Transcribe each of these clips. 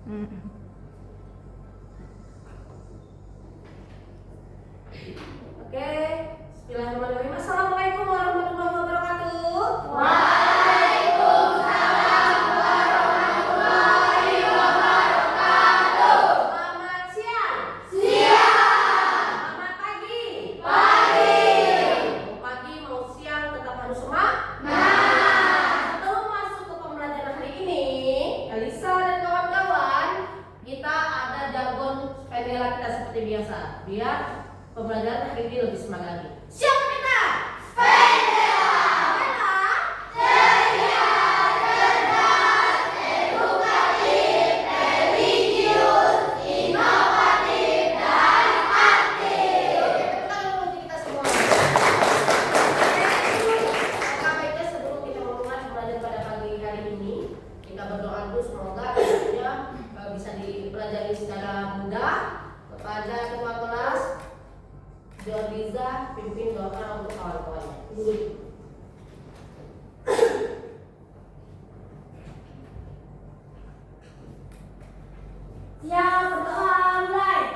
Oke, bismillahirrahmanirrahim. Assalamualaikum warahmatullahi wabarakatuh. Waalaikumsalam warahmatullahi wabarakatuh. Selamat siang. Siang. Selamat pagi. Pagi. Mau pagi mau siang tetap harus semangat. Sebelum masuk ke pembelajaran hari ini, Elisa dan kawan-kawan, kita ada jargon sepedela kita seperti biasa, biar pembelajaran hari ini lebih semangat lagi. Siapa kita? Sepedela. Sepedela. Ceria, cerdas, edukatif, religius, inovatif, dan aktif. Tepuk tangan untuk kita semua. Langkah baiknya sebelum kita memulai pembelajaran pada pagi hari ini, kita berdoa dulu semoga ilmunya bisa dipelajari secara mudah. Kepada ketua kelas, Jordiza, pimpin doa untuk kawan-kawannya. Siap, berdoa mulai.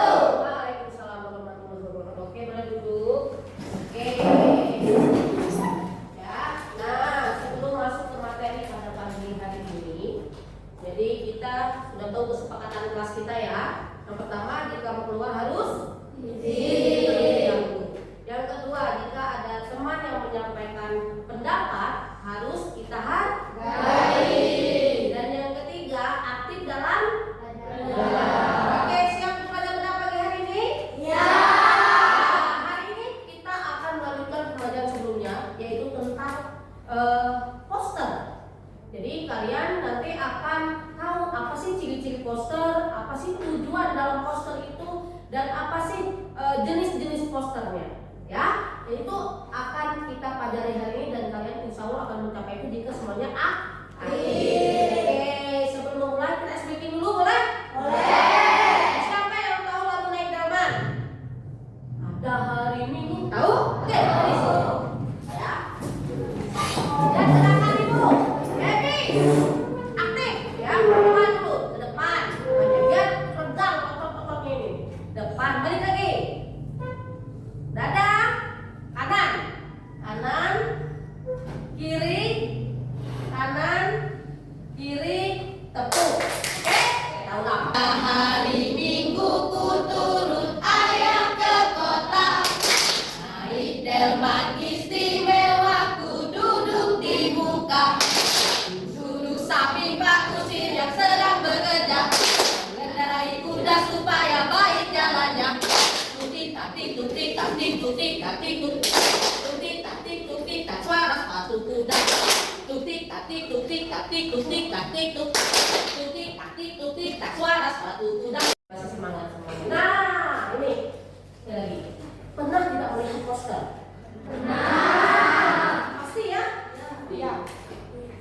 Waalaikumsalam warahmatullahi wabarakatuh. Oke, boleh duduk. Oke. Ya. Nah, sebelum masuk ke materi pada pagi hari ini, jadi kita sudah tahu kesepakatan kelas kita ya. Yang pertama, jika mau keluar harus izin. Yang kedua, jika ada teman yang menyampaikan pendapat harus kita hargai. Dan yang ketiga, aktif dalam belajar. Oke, siap untuk belajar pendapat pagi hari ini? Ya. Nah, hari ini kita akan melanjutkan pembelajaran sebelumnya, yaitu tentang poster. Jadi kalian nanti akan tahu apa sih ciri-ciri poster, apa sih tujuan dalam poster itu, dan apa sih jenis-jenis posternya. Ya, itu akan kita pelajari hari ini dan kalian insya Allah akan mencapai itu jika semuanya aktif. Oke, sebelum mulai kita speaking dulu boleh? Boleh. Siapa yang tahu lagu Naik Delman? Ada hari Minggu. Tahu? Oke, dari situ. Ya. Dan gerakan ibu. Baby. Aktif. Ya, depan dulu. Ke depan. Biar regang otot-ototnya ini. Depan. Balik lagi. Dada. Kanan. Kanan. Kiri. Kanan. Kiri. Tepuk. Oke? Tahu nggak? Hari Minggu ku turut ayah ke kota. supaya baik jalannya. Tutik tatik tutik tatik tutik tatik tutik tatik tutik tak suara sepatu kuda. Tutik tatik tutik tatik tutik tatik tutik tatik tutik tak suara sepatu kuda. Masih semangat semuanya. Nah, ini sekali lagi. Pernah tidak melihat poster? Pernah. Pasti ya? Iya.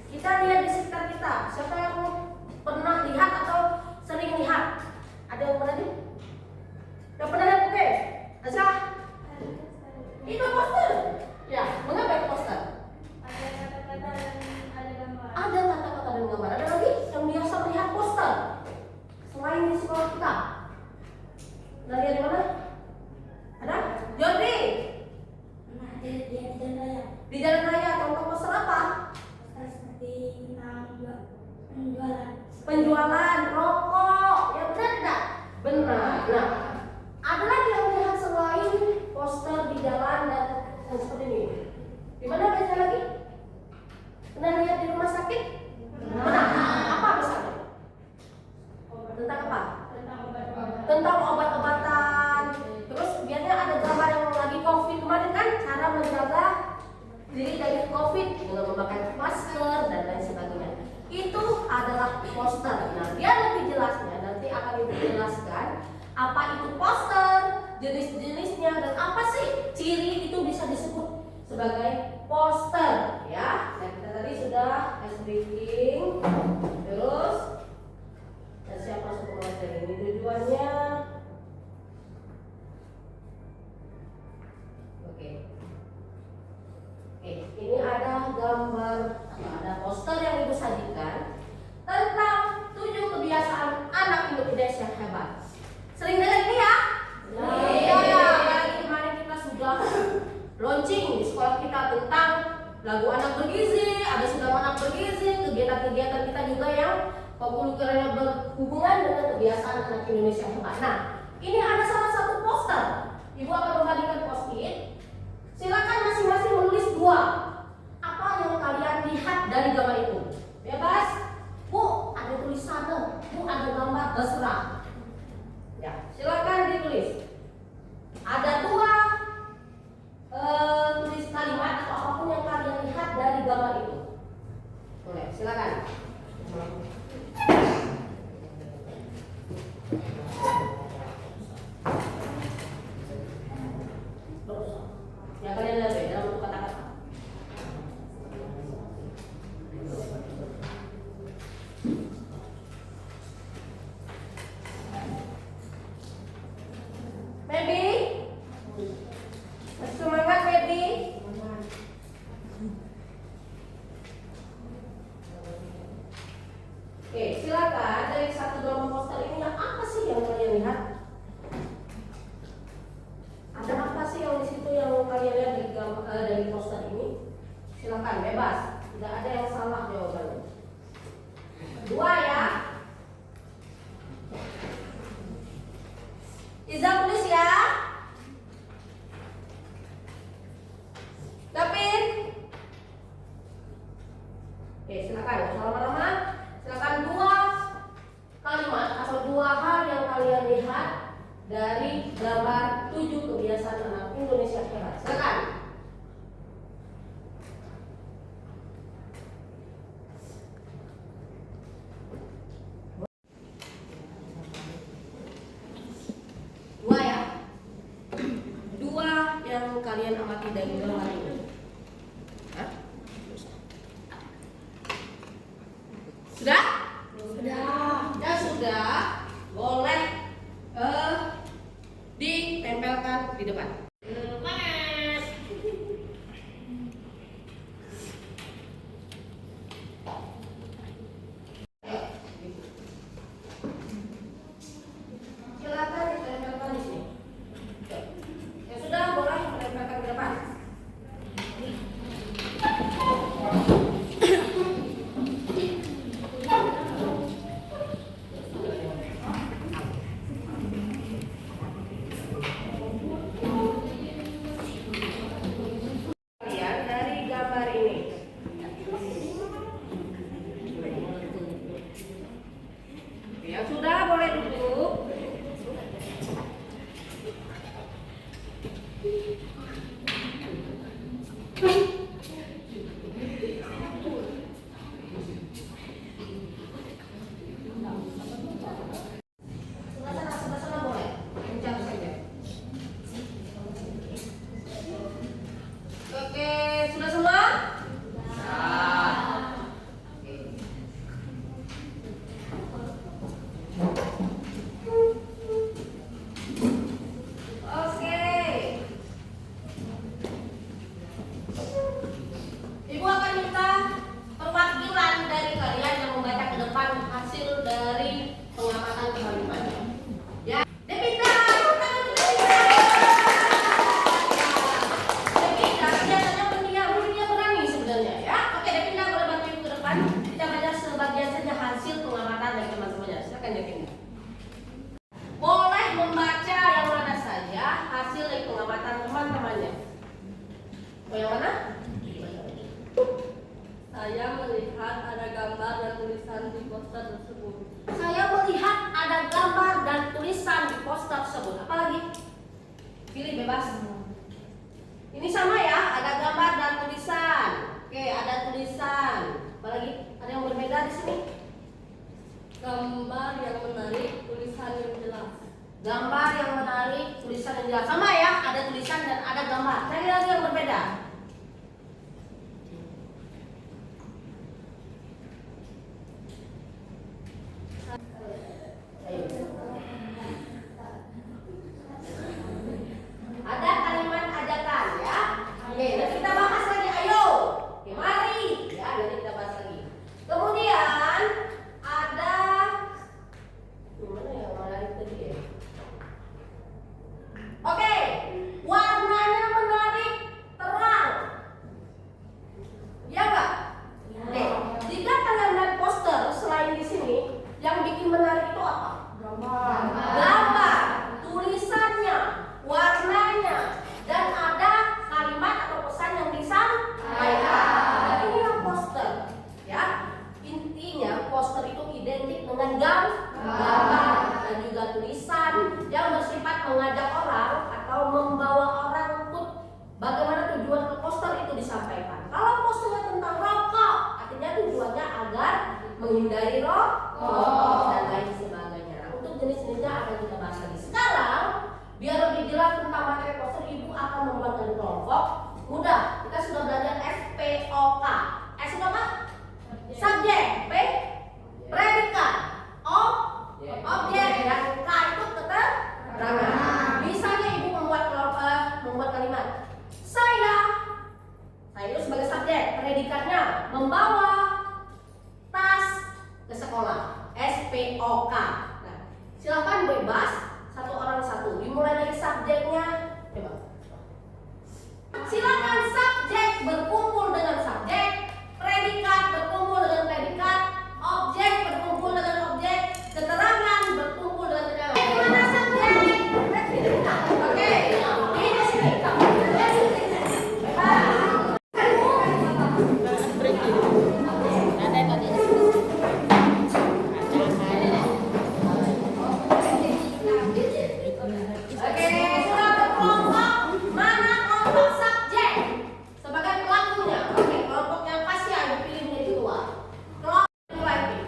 Kita lihat di sekitar kita. Siapa yang pernah lihat atau sering lihat? Ada yang pernah nih? Yang pernah lihat? Oke. Azah? Itu poster. Ya, mengapa itu poster? Ada kata-kata dan ada gambar. Ada kata-kata dan gambar. Ada lagi yang biasa melihat poster selain di sekolah kita. Pernah lihat di mana? Ada? Jordi? Nah, di jalan raya. Di jalan raya. Contoh poster apa? Seperti penjualan. Penjualan rokok. Ya benar tidak? Benar. Nah, ada lagi yang melihat selain poster di jalan dan seperti ini. Di mana biasanya lagi? Pernah lihat di rumah sakit? Pernah. Apa misalnya? Tentang apa? Tentang obat-obatan. Terus biasanya ada gambar yang lagi COVID kemarin kan, cara menjaga diri dari COVID dengan memakai masker dan lain sebagainya. Itu adalah poster. Nah, dia lebih jelasnya nanti akan dijelaskan apa itu poster, jenis-jenisnya dan apa sih ciri itu bisa disebut sebagai poster ya. Nah, kita tadi sudah ice breaking. Terus dan siapa sudah materi ini tujuannya? Oke, ini ada gambar atau ada poster yang ibu sajikan tentang 7 kebiasaan anak Indonesia hebat. Sering dengar ini ya? Iya. Apalagi kemarin kita sudah launching di sekolah kita tentang lagu anak bergizi, ada sudah anak bergizi, kegiatan-kegiatan kita juga yang kurang berhubungan dengan kebiasaan anak Indonesia hebat. Nah, ini ada salah satu poster. Ibu akan membagikan post-it. Silakan masing-masing menulis 2. Apa yang kalian lihat dari gambar itu? Bebas. Bu, ada tulisannya. Bu, ada gambar, terserah. Ya, silakan ditulis. Ada 2 tulis kalimat atau apapun yang kalian lihat dari gambar itu. Boleh, silakan. Ya kalian lihat ya dalam bentuk kata-kata. Baby, masih semangat baby? Oke, silakan dari satu gambar poster ini apa sih yang kalian lihat? Ada apa sih yang di situ yang kalian lihat dari poster ini? Silakan bebas, tidak ada yang salah jawabannya. 2 ya. Iza tulis ya. David. Oke, silakan jangan lama-lama. Silakan 2 kalimat atau 2 hal yang kalian lihat dari gambar 7 kebiasaan anak Indonesia hebat. Silakan. Dua ya. 2 yang kalian amati dari gambar ini. Hah? Sudah? Ya sudah. Boleh ditempelkan di depan. Semangat. Silakan ditempelkan di sini. Ya sudah, boleh ditempelkan di depan. Apalagi? Pilih bebas. Ini sama ya, ada gambar dan tulisan. Oke, ada tulisan. Apalagi? Ada yang berbeda di sini? Gambar yang menarik, tulisan yang jelas. Gambar yang menarik, tulisan yang jelas. Sama ya, ada tulisan dan ada gambar. Cari lagi yang berbeda. Ada kalimat ajakan ya. Oke, nanti kita bahas lagi. Ayo, oke, mari. Ya, nanti kita bahas lagi. Kemudian ada gimana ya menarik tadi ya. Oke, warnanya menarik, terang. Ya enggak? Oke, jika kalian lihat poster selain di sini, yang bikin menarik itu apa? Gambar, tulisannya, warnanya, dan ada kalimat atau pesan yang disampaikan. Jadi ini yang poster, ya. Intinya poster itu identik dengan gambar dan juga tulisan yang bersifat mengajak orang atau membawa orang untuk bagaimana tujuan ke poster itu disampaikan. Kalau posternya tentang rokok, artinya tujuannya agar menghindari rokok dan lain sebagainya. Untuk jenis-jenisnya akan kita bahas lagi. Sekarang biar lebih jelas tentang materi poster, ibu akan membuatkan kelompok. Mudah, kita sudah belajar SPOK. S itu apa? Subjek. P predikat. O objek, dan K itu keterangan. Misalnya ibu membuat kalimat. Saya itu sebagai subjek, predikatnya membawa tas ke sekolah. SPOK. Nah, silakan bebas satu orang satu. Dimulai dari subjeknya. Coba. Silakan subjek berkumpul dengan subjek, predikat berkumpul dengan predikat, objek berkumpul dengan objek, keterangan berkumpul dengan keterangan. Gimana subjek? Oke, ini sini. Oke, sudah berkelompok. Mana kelompok subjek sebagai pelakunya? Oke, kelompok yang pasti ibu pilih menjadi ketua. Kelompok kedua ini.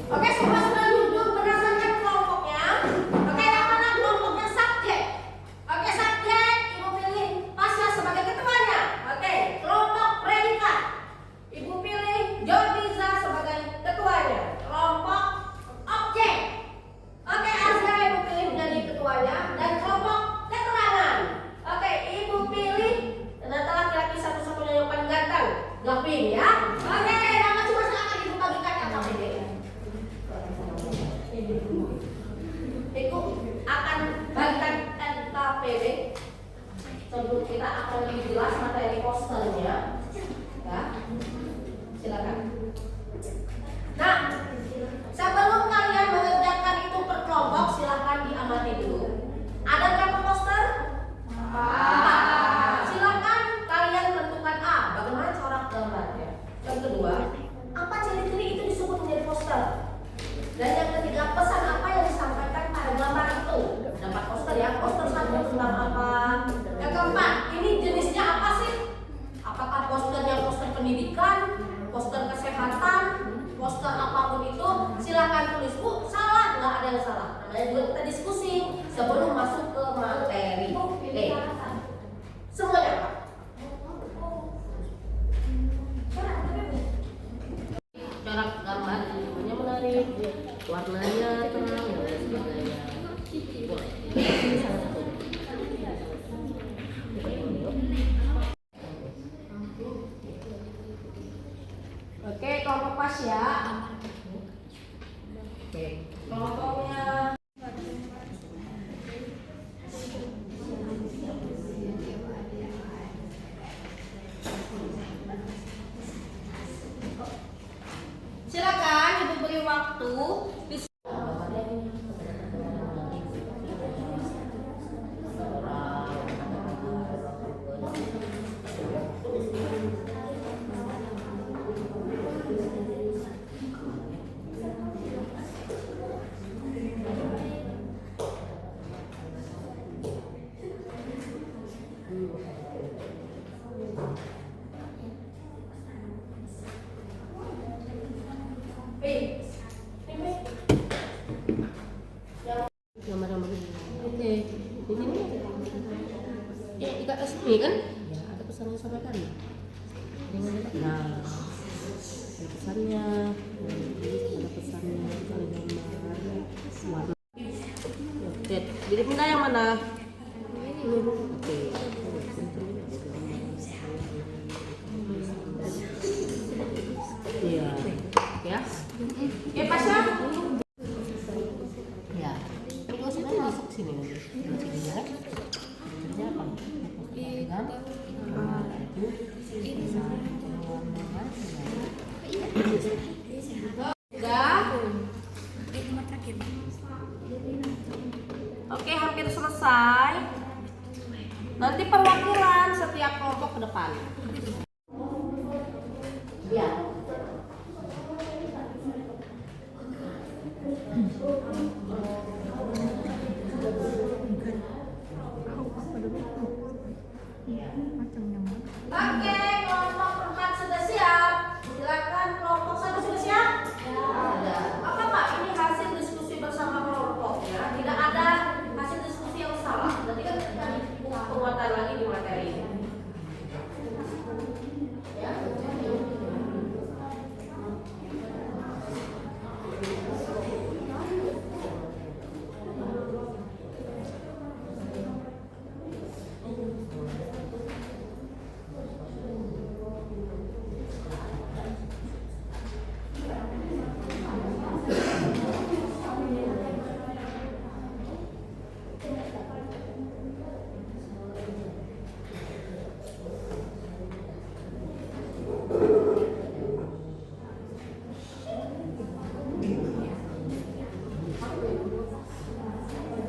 Oke, semua sudah duduk berdasarkan kelompoknya. Oke, yang mana kelompoknya subjek? Oke, subjek ibu pilih Pasya sebagai ketuanya. Oke, kelompok predikat ibu pilih Jordiza sebagai ketuanya. Kelompok objek. Oke, Azra ibu pilih menjadi ketuanya, dan kelompok keterangan. Oke, ibu pilih ternyata laki-laki satu-satunya yang paling ganteng, Gavin ya. Oke, yang masing-masing akan ibu bagikan KKPD. Ibu akan bagikan KKPD sebelum kita akan lebih jelas materi posternya. Ya, silakan. Nah, sebelum kalian mengerjakan itu per kelompok, silakan diamati dulu. Ada berapa poster? 4. Silakan kalian tentukan A. Bagaimana corak gambarnya? Yang kedua, apa ciri-ciri itu disebut menjadi poster? Dan yang ketiga, pesan apa yang disampaikan pada gambar itu? Ada 4 poster ya. Poster 1 tentang apa? Yang keempat, ini jenisnya apa sih? Apakah posternya poster pendidikan, poster kesehatan, poster apapun itu? Silakan tulis. Bu, salah, nggak ada yang salah. Namanya juga kita diskusi sebelum masuk ke materi. Oke, semuanya apa? Corak gambar semuanya menarik, warnanya terang dan lain sebagainya. Boleh. Ini salah satu. Oke, kelompok Pasya. Oke, kelompoknya Di sini ikat resmi kan? Ya, ada pesan yang sampaikan. Nah, ada pesannya. Ada pesannya, ada gambar, warna. Jadi pindah yang mana? Oke. Iya. Ya. Oke, Pasha. Ya. Ini kalau sudah masuk sini nanti. Sini ya. Kerja apa? Kan? Sudah. Oke, hampir selesai. Nanti perwakilan setiap kelompok ke depan. Ya. Oke, kelompok 4 sudah siap. Silakan kelompok 1 sudah siap? Ya. Apa Pak? Ini hasil diskusi bersama kelompoknya. Tidak ada hasil diskusi yang salah. Nanti kan kita penguatan lagi di materi ini. Ya.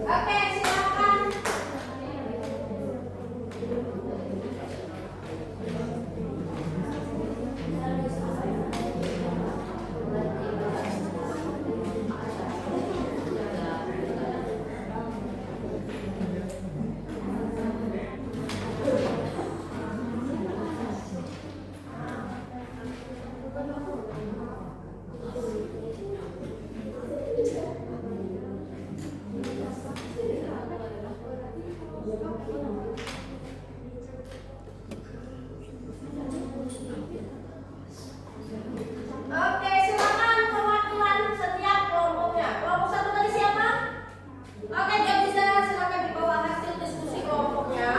Oke, silakan. Oke, silakan perwakilan setiap kelompoknya. Kelompok 1 tadi siapa? Oke, jadi saya silakan dibawa hasil diskusi kelompoknya.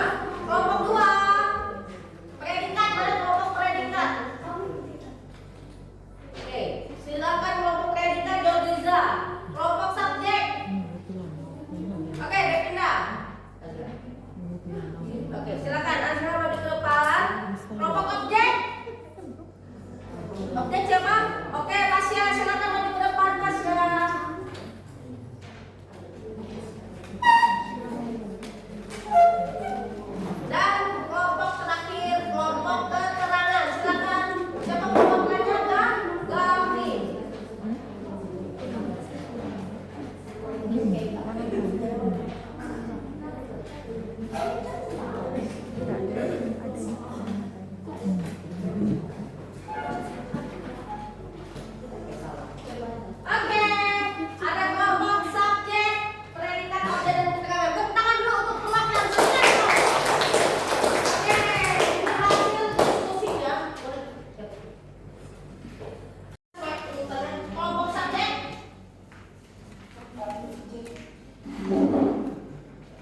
Kelompok 2 predikat, mana kelompok predikat? Oke, silakan kelompok predikat Jodiza. Kelompok subjek. Oke, Devina. Oke, silakan Azra maju ke depan. Kelompok objek. Objek siapa? Oke, Pasya, silakan maju ke depan, Pasya. Dan kelompok terakhir, kelompok keterangan. Silakan. Siapa perwakilannya? Gavi. Oke, ada kelompok subjek, predikat, objek dan keterangan. Tepuk tangan dulu untuk perwakilan subjek. Oke, ini hasil diskusinya. Kelompok subjek.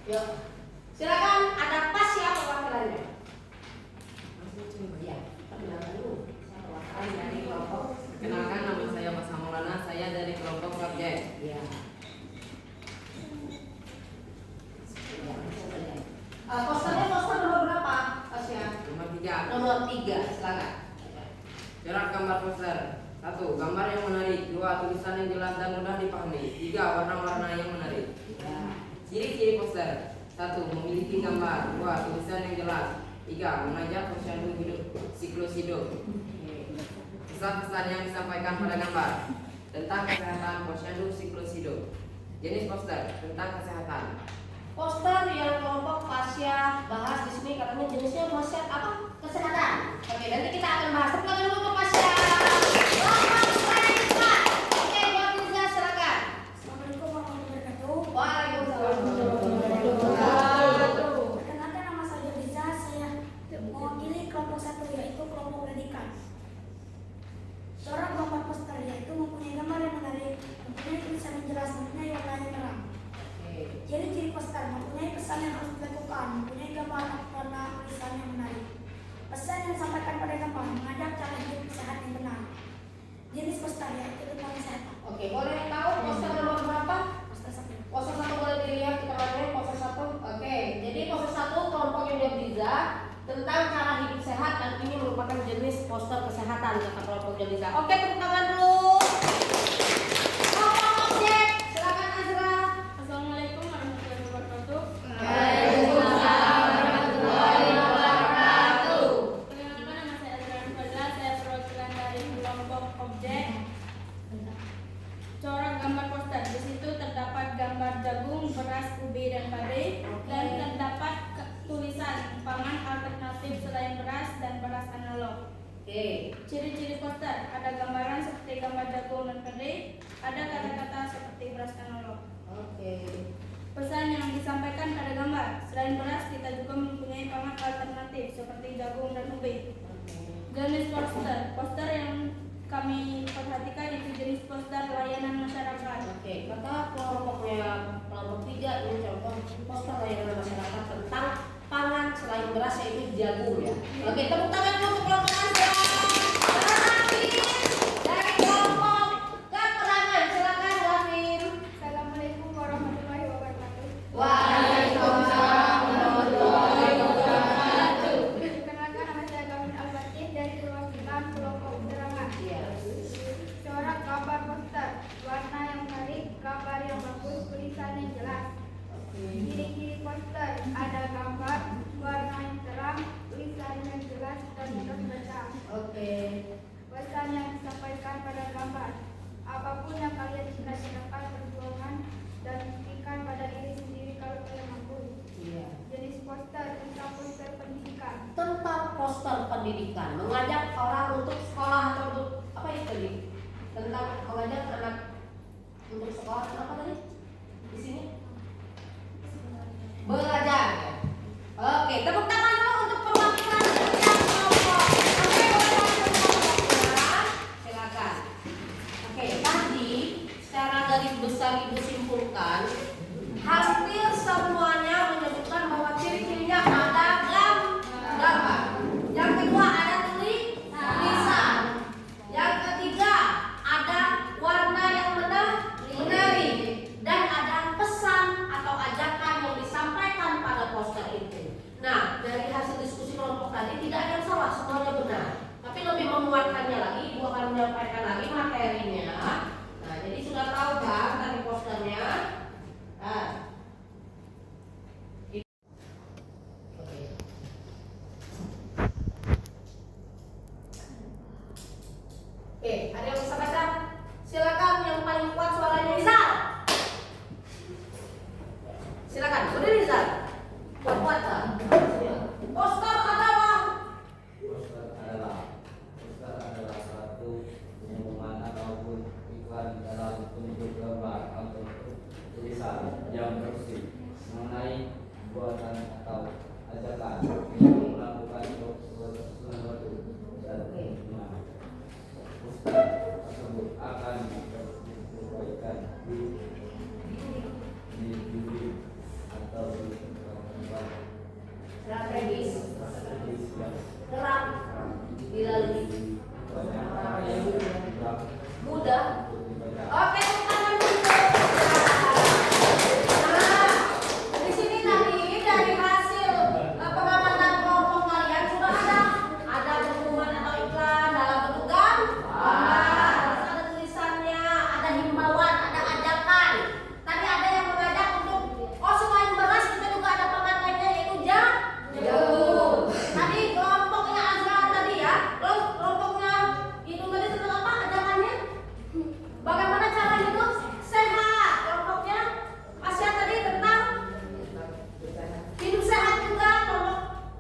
Yuk, silakan. Ada Pasya perwakilannya. Ya, perkenalkan dulu. Saya perwakilan dari kelompok. Kenalkan, nama saya Mas Maulana, saya dari kelompok subjek. Ya. Poster nomor berapa, Pasya? Nomor 3. Nomor 3, silakan. Corak gambar poster. 1. Gambar yang menarik. 2. Tulisan yang jelas dan mudah dipahami. 3. Warna-warna yang menarik. Ya. Ciri-ciri poster. 1. Memiliki gambar. 2. Tulisan yang jelas. 3. Mengajak posyandu hidup, siklus hidup. Pesan-pesan yang disampaikan pada gambar tentang kesehatan posyandu siklus hidup. Jenis poster tentang kesehatan. Poster yang kelompok Pasya bahas di sini katanya jenisnya poster apa? Kesehatan. Oke, nanti kita akan bahas. Tepuk tangan dulu untuk Pasya. Selamat predikat. Oke, buat Riza silakan. Assalamualaikum warahmatullahi wabarakatuh. Waalaikumsalam. yang bisa. Oke, tepuk tangan dulu. Kelompok objek, silakan Azra. Assalamualaikum warahmatullahi wabarakatuh. Waalaikumsalam warahmatullahi wabarakatuh. Perkenalkan, nama saya Azra Fadla. Saya perwakilan dari kelompok objek. Corak gambar poster. Di situ terdapat gambar jagung, beras, ubi, dan padi, dan terdapat tulisan pangan alternatif selain beras dan beras analog. Oke. Ciri-ciri poster, ada gambaran seperti gambar jagung dan padi, ada kata-kata seperti beras analog. Oke. Pesan yang disampaikan pada gambar, selain beras kita juga mempunyai pangan alternatif seperti jagung dan ubi. Jenis poster, poster yang kami perhatikan itu jenis poster layanan masyarakat. Oke, kata kelompoknya kelompok 3 ini contoh poster layanan masyarakat tentang pangan selain beras yaitu jagung ya. Oke, tepuk tangan dulu untuk kelompok Azra. Gavin dari kelompok keterangan, silakan Gavin. Assalamualaikum warahmatullahi wabarakatuh. Waalaikumsalam warahmatullahi wabarakatuh. Perkenalkan, nama saya Gavin Al-Fatih dari perwakilan kelompok keterangan. Iya. Corak gambar poster, warna yang menarik, gambar yang bagus, tulisan yang jelas. Ciri-ciri poster, ada gambar, warna yang terang, tulisan yang jelas dan mudah dibaca. Oke. Pesan yang disampaikan pada gambar, apapun yang kalian cita-citakan, perjuangan dan buktikan pada diri sendiri kalau kalian mampu. Iya. Jenis poster, tentang poster pendidikan. Tentang poster pendidikan, mengajak orang untuk sekolah atau untuk apa itu tadi? Tentang mengajak anak untuk sekolah apa tadi? Di sini? Belajar. Oke, tepuk tangan dulu untuk perwakilan setiap kelompok. Oke, kelompoknya, silakan. Oke, tadi secara garis besar ibu simpulkan, hampir semuanya menyebutkan bahwa ciri-cirinya ada gambar. Yang kedua ada tulisan. Yang ketiga ada warna yang menarik dan ada pesan atau ajakan yang disampaikan pada poster itu. Nah, dari hasil diskusi kelompok tadi tidak ada yang salah, semuanya benar. Tapi lebih memuatkannya lagi, ibu akan menyampaikan lagi materinya. Nah, jadi sudah tahu kan tadi posternya. Nah, oke, ada yang bisa baca? Silakan yang paling kuat suaranya Rizal. Silakan, udah Rizal. Kuat-kuat lah. Poster adalah Poster adalah suatu pengumuman ataupun iklan dalam bentuk gambar atau tulisan yang bersih mengenai buatan atau ajakan untuk melakukan sesuatu dan poster tersebut akan disampaikan di dinding atau di tempat strategis, yang gerak, dilalui, banyak mudah. Oke, tangan dulu. Nah, di sini tadi dari hasil pengamatan kelompok kalian sudah ada pengumuman atau iklan dalam bentuk gambar, terus ada tulisannya, ada himbauan, ada ajakan. Tadi ada yang mengajak untuk selain beras kita juga ada pangan lainnya yaitu jagung. Tadi kelompoknya Azra tadi ya, kelompoknya itu tadi tentang apa ajakannya? Bagaimana cara hidup sehat? Kelompoknya Asia tadi tentang hidup sehat juga.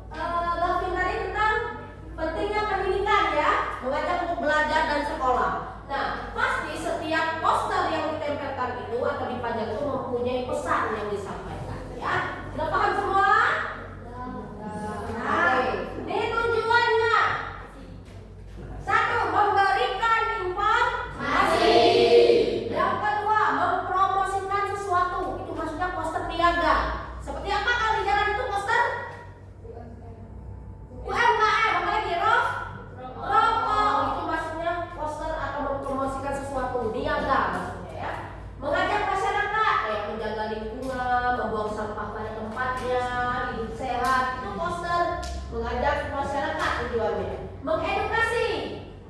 Kelompok Gavin tadi tentang pentingnya pendidikan ya, mengajak untuk belajar dan sekolah. Nah, pasti setiap poster yang ditempelkan itu atau dipajang itu mempunyai pesan yang disampaikan ya. Sudah paham semua? Nah, ini tujuannya. Satu, memberikan informasi. Yang kedua, mempromosikan sesuatu. Itu maksudnya poster niaga. Seperti apa kalau di jalan itu poster? UMKM, apalagi rokok. Itu maksudnya poster atau mempromosikan sesuatu niaga maksudnya ya. Mengajak masyarakat kayak menjaga lingkungan, membuang sampah pada tempatnya, hidup sehat. Itu poster mengajak masyarakat tujuannya. Mengedukasi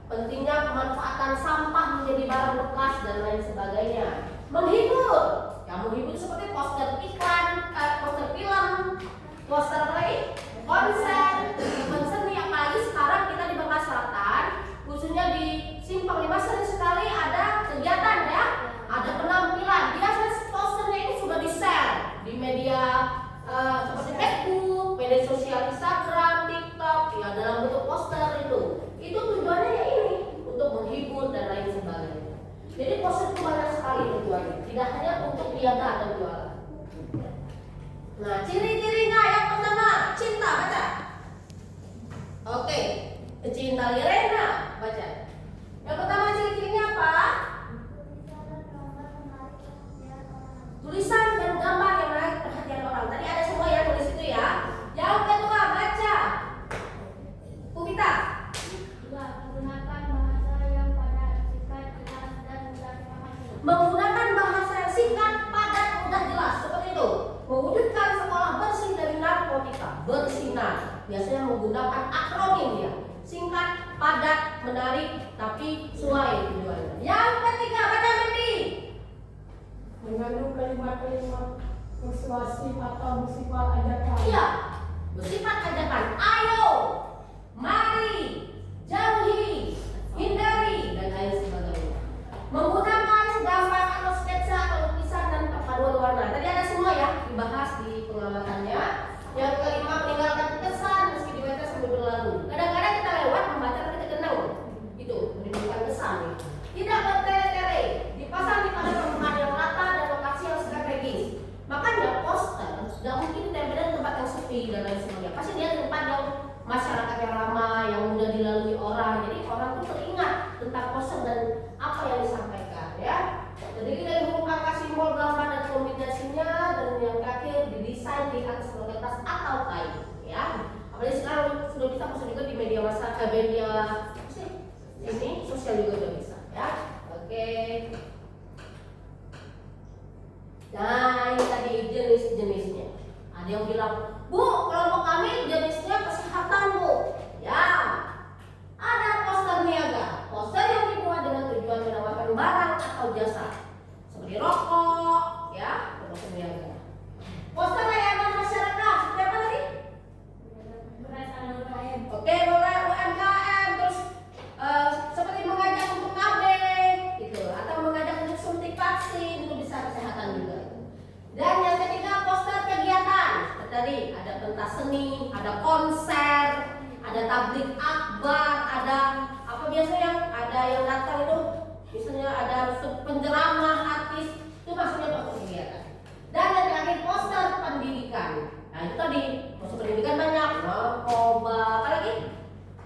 pentingnya pemanfaatan sampah menjadi barang bekas dan lain sebagainya. Menghibur, ya menghibur seperti poster iklan, poster film, poster apa lagi? Konser, event seni. Apalagi sekarang kita di Bangka Selatan, khususnya di Simpang 5 sering sekali ada kegiatan ya, ada penampilan. Biasanya posternya ini sudah di-share di media seperti Facebook, media sosial Instagram, TikTok, ya dalam bentuk poster itu. Itu tujuannya ya ini untuk menghibur dan lain sebagainya. Jadi poster itu banyak sekali tujuannya, tidak hanya untuk niaga atau jualan. Nah, ciri-cirinya yang pertama, cinta, baca. Oke, cinta Lirena, baca. Yang pertama ciri-cirinya apa? Tulisan dan gambar yang menarik perhatian orang. Tadi ada semua yang tulis itu ya. Yang kedua, baca. Pupita. Menggunakan bahasa yang singkat, padat, mudah, jelas. Seperti itu. Mewujudkan sekolah bersih dari narkotika. Bersinar. Biasanya menggunakan akronim ya. Singkat, padat, menarik, tapi sesuai tujuannya. Yang ketiga, baca Medi. Mengandung kalimat-kalimat persuasif atau bersifat ajakan. Iya, bersifat ajakan. Ayo, mari, jauhi, hindari, dan lain sebagainya. Menggunakan gambar atau sketsa atau lukisan dan perpaduan warna. Tadi ada semua ya dibahas di pengamatannya. Yang kelima, meninggalkan kesan meski dibaca sambil berlalu. Kadang-kadang kita lewat membaca tapi terkenang. Itu menimbulkan kesan. Tidak bertele-tele, dipasang di pada permukaan yang rata dan lokasi yang strategis. Makanya poster tidak mungkin ditempel di tempat yang sepi dan lain sebagainya. Pasti dia di tempat yang masyarakatnya ramai, yang mudah dilalui orang. Jadi orang tuh teringat tentang poster dan apa yang disampaikan ya. Jadi dari huruf angka, simbol, gambar dan kombinasinya, dan yang terakhir didesain di atas kertas atau kain ya. Apalagi sekarang sudah bisa poster juga di media massa, media ini sosial juga sudah bisa ya. Oke. Nah, ini tadi jenis-jenisnya. Ada yang bilang, Bu, kelompok kami jenisnya kesehatan, Bu. Ya. Ada poster niaga. Poster yang dibuat dengan tujuan menawarkan barang atau jasa. Seperti rokok, ya, poster niaga. Poster layanan masyarakat, seperti apa tadi? Oke, UMKM, terus seperti mengajak untuk KB, gitu, atau mengajak untuk suntik vaksin, itu bisa kesehatan juga. Dan yang ketiga, poster kegiatan. Seperti tadi ada pentas seni, ada konser, ada tablik akbar, ada apa biasanya ada yang datang itu, misalnya ada penceramah artis, itu maksudnya poster kegiatan. Dan yang terakhir, poster pendidikan. Nah itu tadi poster pendidikan banyak, narkoba, apa lagi?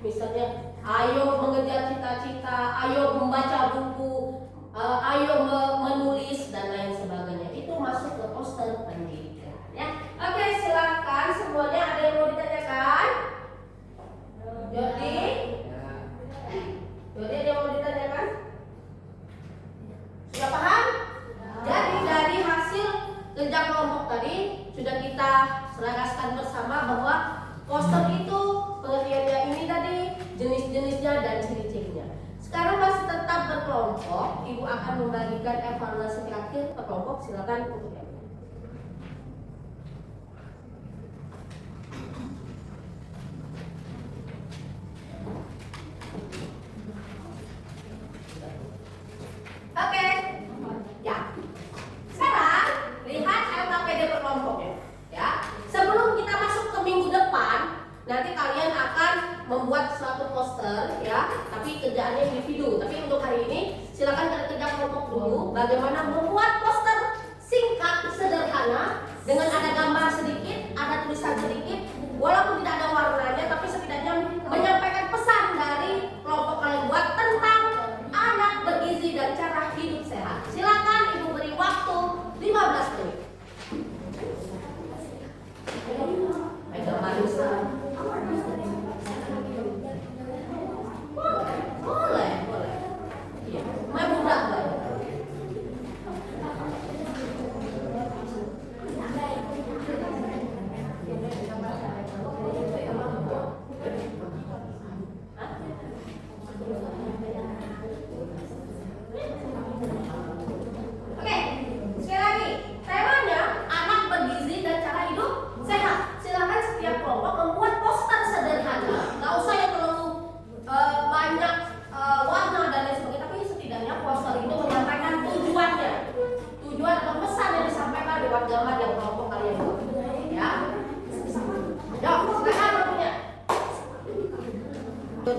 Misalnya, ayo mengejar cita-cita, ayo membaca buku, ayo menulis dan lain sebagainya. Itu masuk ke poster pendidikan ya. Oke, silakan semuanya, ada yang mau ditanyakan? Jody? Jody, ada yang mau ditanyakan? Sudah paham? Jadi dari hasil kerja kelompok tadi sudah kita selaras bersama bahwa poster itu pengertiannya ini tadi, jenis-jenisnya dan ciri-cirinya. Sekarang masih tetap berkelompok, Ibu akan membagikan evaluasi terakhir per kelompok. Silakan untuk yang ini. Oke, ya. Sekarang lihat LKPD per kelompoknya, ya. Sebelum kita masuk ke minggu depan, nanti kalian akan membuat suatu poster ya, tapi kerjaannya individu. Tapi untuk hari ini silakan kalian kerja kelompok dulu bagaimana membuat poster singkat sederhana dengan ada gambar sedikit, ada tulisan sedikit, walaupun tidak ada warnanya, tapi setidaknya menyampaikan pesan dari kelompok kalian buat tentang anak bergizi dan cara hidup sehat. Silakan Ibu beri waktu 15 menit. Boleh. Iya, main mudah boleh.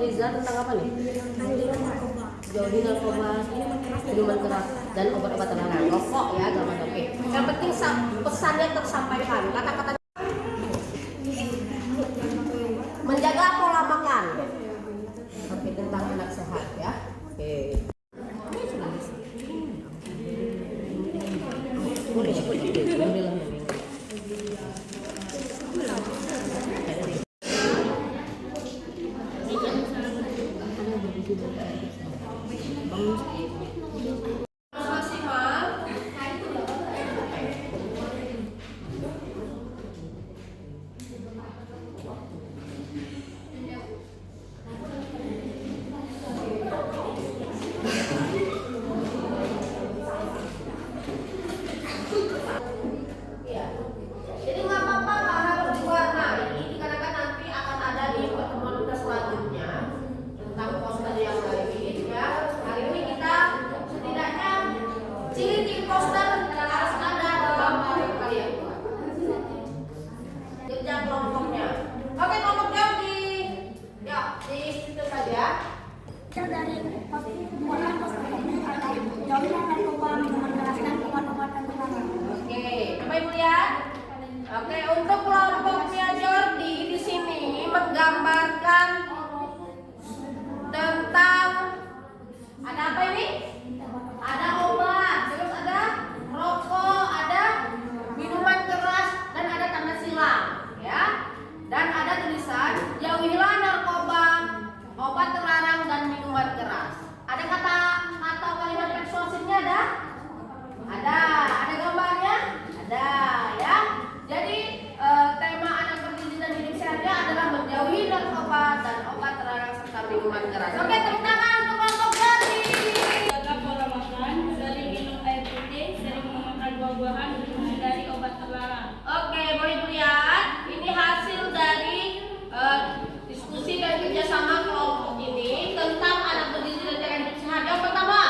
Riza tentang apa nih? Jauhi narkoba, minuman keras, dan obat-obat terlarang. Rokok ya, gambar oke. Yang penting pesannya tersampaikan. Kata-kata menjaga pola makan. Oke, tentang anak sehat ya. Oke. Maksimal. Iya. Jadi nggak apa-apa, nggak harus diwarna. Ini dikarenakan nanti akan ada di pertemuan kita selanjutnya tentang poster yang lain ya. Hari ini kita setidaknya ciri-ciri poster harus ada dalam hari kalian buat. Kerja kelompoknya. Oke, kelompok jauh ya di situ saja. Dari buatan poster ini ada jauhilah narkoba, minuman keras dan obat-obatan terlarang. Oke, Bapak Ibu lihat. Oke, untuk kelompoknya Jordi di sini menggambarkan tentang ada apa ini? Ada obat, terus ada rokok, ada minuman keras dan ada tanda silang, ya. Dan ada tulisan jauhilah narkoba, obat terlarang dan minuman keras. Ada kata kalimat persuasifnya ada? Ada gambarnya? Ada ya. Jadi tema anak bergizi dan hidup sehatnya adalah menjauhi narkoba dan obat terlarang serta minuman keras. Oke, tepuk tangan untuk kelompok Jordi. Jaga pola makan, sering minum air putih, sering memakan buah-buahan, menghindari obat terlarang. Oke, boleh dilihat. Ini hasil dari diskusi dan kerjasama kelompok ini tentang anak bergizi dan cara hidup sehat. Yang pertama,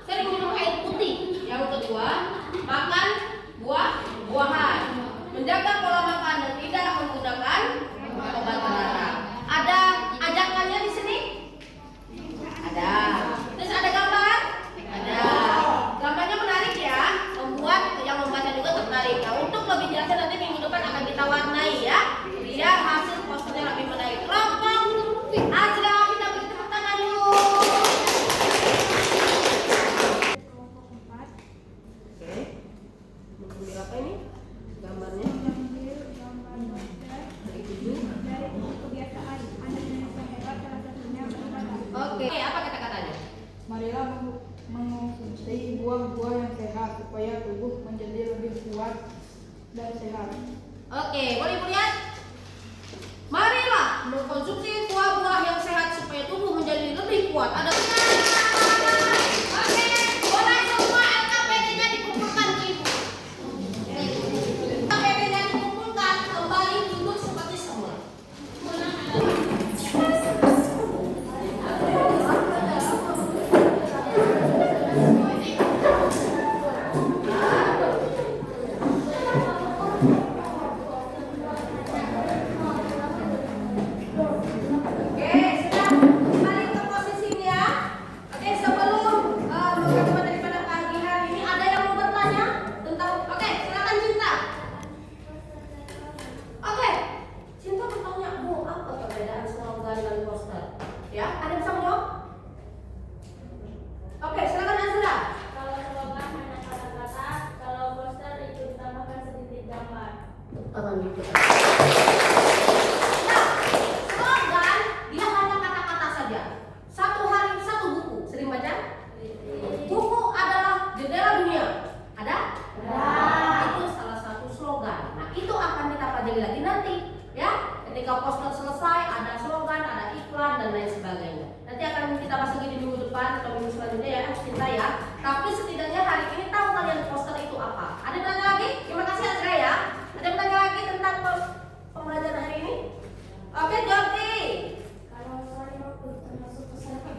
sering minum air putih. Yang kedua, makan buah-buahan. Menjaga pola makan dan tidak menggunakan obat terlarang. Ada ajakannya di sini? Ada. Terus ada gambar? Ada. Gambarnya menarik ya, membuat yang membaca juga tertarik. Nah, untuk lebih jelasnya nanti minggu depan akan kita warnai ya, biar hasil posternya lebih menarik. Kelompok Azra, kita beri tepuk tangan dulu. Oke. Mengambil apa ini? Gambarnya? Oke, apa kata-katanya? Marilah mengonsumsi buah-buah yang sehat supaya tubuh menjadi lebih kuat dan sehat. Oke, boleh Ibu lihat? Marilah mengkonsumsi buah-buah yang sehat supaya tubuh menjadi lebih kuat. Ada benar? Oke, boleh semua LKPD-nya dikumpulkan ke Ibu. LKPD-nya dikumpulkan, kembali duduk seperti semula. Oke, sudah kembali ke posisinya. Oke, sebelum mengakhiri daripada pagi hari ini, ada yang mau bertanya tentang? Oke, silakan Cinta. Oke, Cinta bertanya, Bu, apa perbedaan slogan dan poster? Ya, ada yang bisa menjawab? Oke, silakan Azra. Kalau slogan hanya kata-kata, kalau poster itu ditambahkan sedikit gambar. Tangan gitu. Nah, slogan dia hanya kata-kata saja. Satu hari satu buku. Sering baca? Buku adalah jendela dunia. Ada? Itu salah satu slogan. Nah, itu akan kita pelajari lagi nanti, ya. Ketika poster selesai, ada slogan, ada iklan dan lain sebagainya. Nanti akan kita bahas lagi di minggu depan atau minggu selanjutnya ya, Cinta ya. Tapi setidaknya hari ini tahu kalian poster itu apa. Ada yang tanya lagi? Terima kasih Azra ya. Ada yang tanya lagi tentang pembelajaran hari ini? Oke, Jordi. Kalau sore waktu termasuk kesehatan.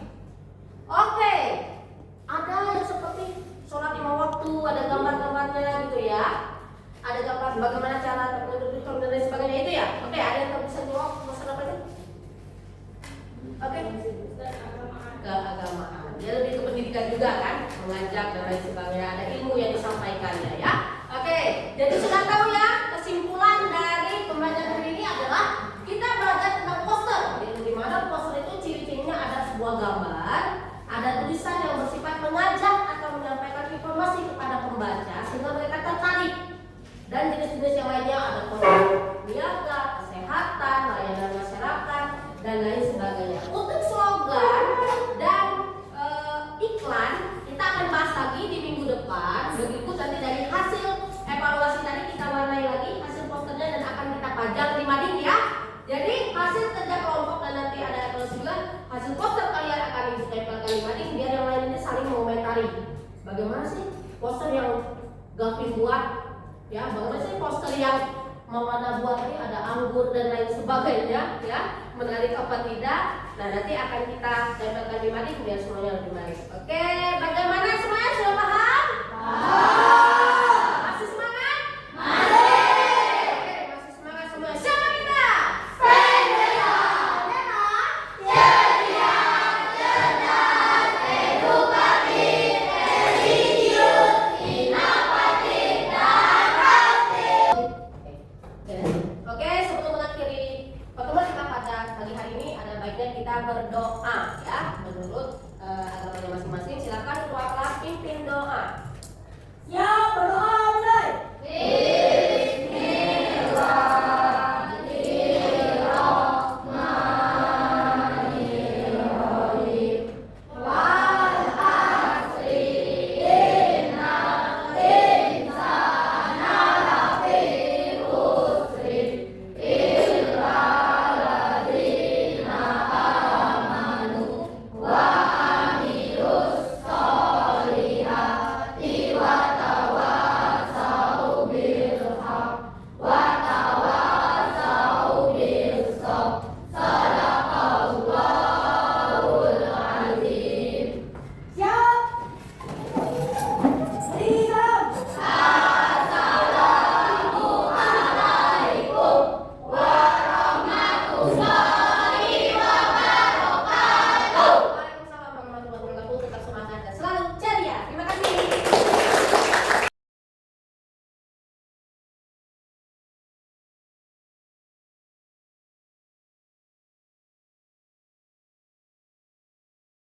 Oke. Ada yang seperti sholat 5 waktu, ada gambar-gambarnya gitu ya. Ada gambar bagaimana cara terbentuk dan lain sebagainya itu ya. Oke, ada yang bisa jawab masalah apa itu? Oke. adalah kita belajar tentang poster. Di mana poster itu ciri-cirinya ada sebuah gambar, ada tulisan yang bersifat mengajak atau menyampaikan informasi kepada pembaca sehingga mereka tertarik. Dan jenis-jenis yang lainnya ada poster niaga, kesehatan, layanan masyarakat, dan lain sebagainya. Untuk slogan dan iklan kita akan bahas lagi di minggu depan. Berikut nanti dari hasil evaluasi tadi kita warnai lagi hasil posternya dan akan kita pajang di mading ya. Jadi hasil kerja kelompok dan nanti ada evaluasi juga hasil poster kalian akan ditempelkan di mading biar yang lain ini saling mengomentari. Bagaimana sih poster yang Gavin buat? Ya, bagaimana sih poster yang Mamana buat ini ada anggur dan lain sebagainya ya, menarik apa tidak? Nah nanti akan kita tempelkan di mading biar semuanya lebih menarik. Oke, bagaimana semuanya sudah paham? Masih semangat? Oke, masih semangat semua. Siapa kita? Oke, sebelum mengakhiri pertemuan kita pada pagi hari ini ada baiknya kita berdoa.